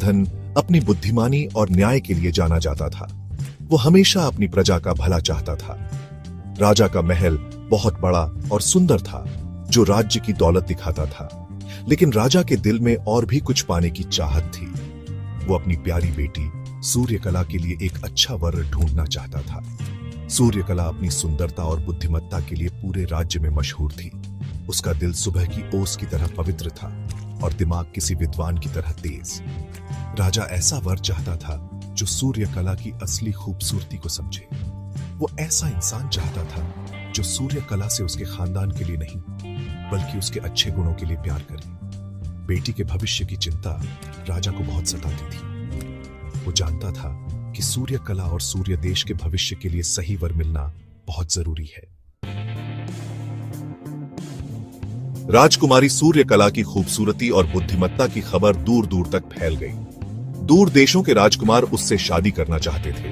धन अपनी बुद्धिमानी और न्याय के लिए जाना जाता था। वो हमेशा अपनी प्रजा का भला चाहता था। राजा का महल बहुत बड़ा और सुंदर था, जो राज्य की दौलत दिखाता था। लेकिन राजा के दिल में और भी कुछ पाने की चाहत थी। वो अपनी प्यारी बेटी सूर्यकला के लिए एक अच्छा वर ढूंढना चाहता था। सूर्यकला अपनी सुंदरता और बुद्धिमत्ता के लिए पूरे राज्य में मशहूर थी। उसका दिल सुबह की ओस की तरह पवित्र था और दिमाग किसी विद्वान की तरह तेज। राजा ऐसा वर चाहता था जो सूर्यकला की असली खूबसूरती को समझे। वो ऐसा इंसान चाहता था जो सूर्यकला से उसके खानदान के लिए नहीं, बल्कि उसके अच्छे गुणों के लिए प्यार करे। बेटी के भविष्य की चिंता राजा को बहुत सताती थी। वो जानता था कि सूर्यकला और सूर्य देश के भविष्य के लिए सही वर मिलना बहुत जरूरी है। राजकुमारी सूर्यकला की खूबसूरती और बुद्धिमत्ता की खबर दूर दूर तक फैल गई। दूर देशों के राजकुमार उससे शादी करना चाहते थे।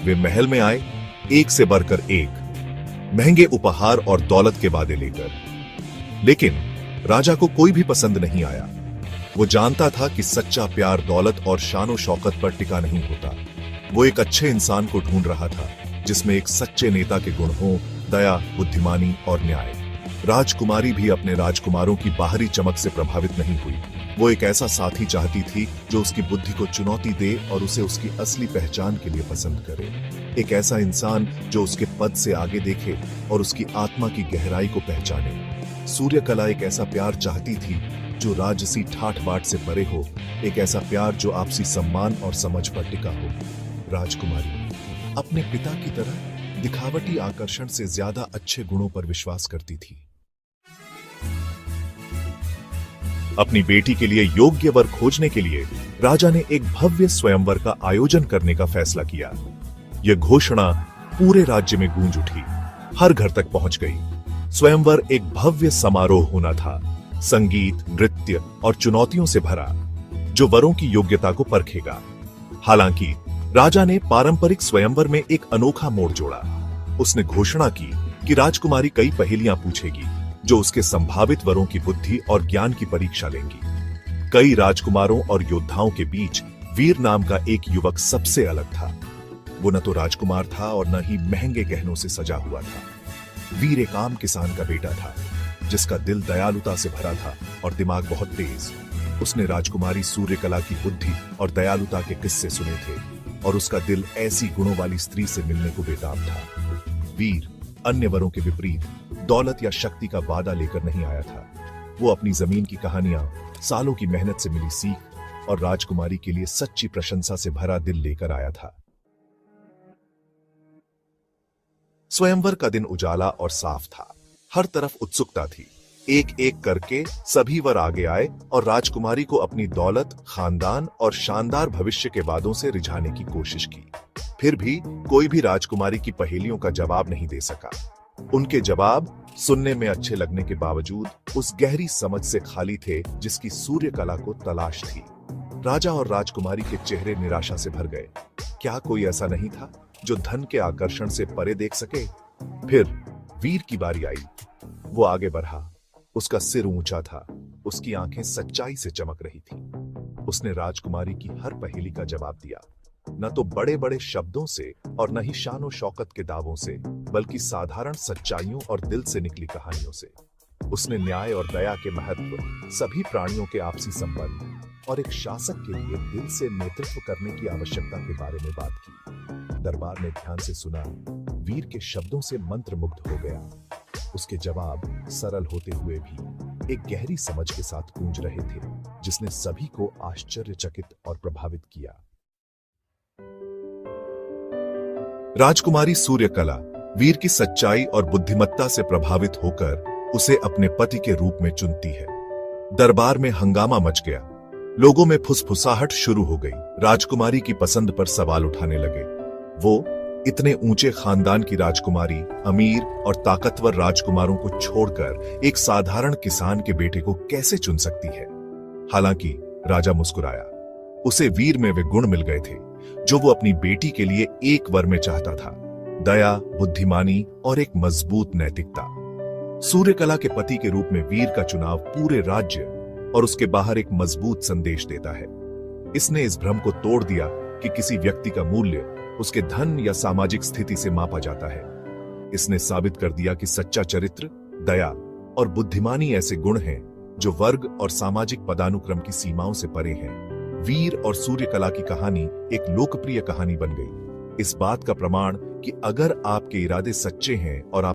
वे महल में आए, एक से बढ़कर एक, महंगे उपहार और दौलत के वादे लेकर। लेकिन राजा को कोई भी पसंद नहीं आया। वो जानता था कि सच्चा प्यार दौलत और शानो शौकत पर टिका नहीं होता। वो एक अच्छे इंसान को ढूंढ रहा था, जिसमें एक सच्चे नेता के गुण हों, दया, बुद्धिमानी और न्याय। राजकुमारी भी अपने राजकुमारों की बाहरी चमक से प्रभावित नहीं हुई। वो एक ऐसा साथी चाहती थी जो उसकी बुद्धि को चुनौती दे और उसे उसकी असली पहचान के लिए पसंद करे। एक ऐसा इंसान जो उसके पद से आगे देखे और उसकी आत्मा की गहराई को पहचाने। सूर्यकला एक ऐसा प्यार चाहती थी जो राजसी ठाठ बाट से परे हो, एक ऐसा प्यार जो आपसी सम्मान और समझ पर टिका हो। राजकुमारी अपने पिता की तरह दिखावटी आकर्षण से ज्यादा अच्छे गुणों पर विश्वास करती थी। अपनी बेटी के लिए योग्य वर खोजने के लिए राजा ने एक भव्य स्वयंवर का आयोजन करने का फैसला किया। यह घोषणा पूरे राज्य में गूंज उठी, हर घर तक पहुंच गई। स्वयंवर एक भव्य समारोह होना था, संगीत, नृत्य और चुनौतियों से भरा, जो वरों की योग्यता को परखेगा। हालांकि राजा ने पारंपरिक स्वयंवर में एक अनोखा मोड़ जोड़ा। उसने घोषणा की कि राजकुमारी कई पहेलियां पूछेगी, जो उसके संभावित वरों की बुद्धि और ज्ञान की परीक्षा लेंगी। कई राजकुमारों और योद्धाओं के बीच वीर नाम का एक युवक सबसे अलग था। वो न तो राजकुमार था और न ही महंगे गहनों से सजा हुआ था। वीर एक आम किसान का बेटा था, जिसका दिल दयालुता से भरा था और दिमाग बहुत तेज। उसने राजकुमारी सूर्यकला की बुद्धि और दयालुता के किस्से सुने थे और उसका दिल ऐसी गुणों वाली स्त्री से मिलने को बेताब था। वीर अन्य वरों के विपरीत दौलत या शक्ति का वादा लेकर नहीं आया था। वो अपनी जमीन की कहानियां, सालों की मेहनत से मिली सीख और राजकुमारी के लिए सच्ची प्रशंसा से भरा दिल लेकर आया था। स्वयंवर का दिन उजाला और साफ था। हर तरफ उत्सुकता थी। एक एक करके सभी वर आगे आए और राजकुमारी को अपनी दौलत, खानदान और शानदार भविष्य के वादों से रिझाने की कोशिश की। फिर भी कोई भी राजकुमारी की पहेलियों का जवाब नहीं दे सका। उनके जवाब सुनने में अच्छे लगने के बावजूद उस गहरी समझ से खाली थे जिसकी सूर्यकला को तलाश थी। राजा और राजकुमारी के चेहरे निराशा से भर गए। क्या कोई ऐसा नहीं था जो धन के आकर्षण से परे देख सके? फिर वीर की बारी आई। वो आगे बढ़ा। उसका सिर ऊंचा था, उसकी आंखें सच्चाई से चमक रही थी। उसने राजकुमारी की हर पहेली का जवाब दिया, न तो बड़े बड़े शब्दों से और न ही शानो शौकत के दावों से, बल्कि साधारण सच्चाइयों और दिल से निकली कहानियों से। उसने न्याय और दया के महत्व, सभी प्राणियों के आपसी संबंध और एक शासक के लिए दिल से नेतृत्व करने की आवश्यकता के बारे में बात की। दरबार ने ध्यान से सुना। वीर के शब्दों से मंत्रमुग्ध हो गया। उसके जवाब सरल होते हुए भी एक गहरी समझ के साथ गूंज रहे थे, जिसने सभी को आश्चर्यचकित और प्रभावित किया। राजकुमारी सूर्यकला वीर की सच्चाई और बुद्धिमत्ता से प्रभावित होकर उसे अपने पति के रूप में चुनती है। दरबार में हंगामा मच गया। लोगों में फुसफुसाहट शुरू हो गई। राजकुमारी की पसंद पर सवाल उठाने लगे। वो इतने ऊंचे खानदान की राजकुमारी अमीर और ताकतवर राजकुमारों को छोड़कर एक साधारण किसान के बेटे को कैसे चुन सकती है? हालांकि राजा मुस्कुराया। उसे वीर में वे गुण मिल गए थे जो वो अपनी बेटी के लिए एक वर में चाहता था, दया, बुद्धिमानी और एक मजबूत नैतिकता। सूर्यकला के पति के रूप में वीर का चुनाव पूरे राज्य और उसके बाहर एक मजबूत संदेश देता है। इसने इस भ्रम को तोड़ दिया कि किसी व्यक्ति का मूल्य उसके धन या सामाजिक स्थिति से मापा जाता है। इसने साबित कर दिया कि सच्चा चरित्र, दया और बुद्धिमानी ऐसे गुण हैं जो वर्ग और सामाजिक पदानुक्रम की सीमाओं से परे हैं। वीर और सूर्यकला की कहानी एक लोकप्रिय कहानी बन गई। इस बात का प्रमाण कि अगर आपके इरादे सच्चे हैं और आप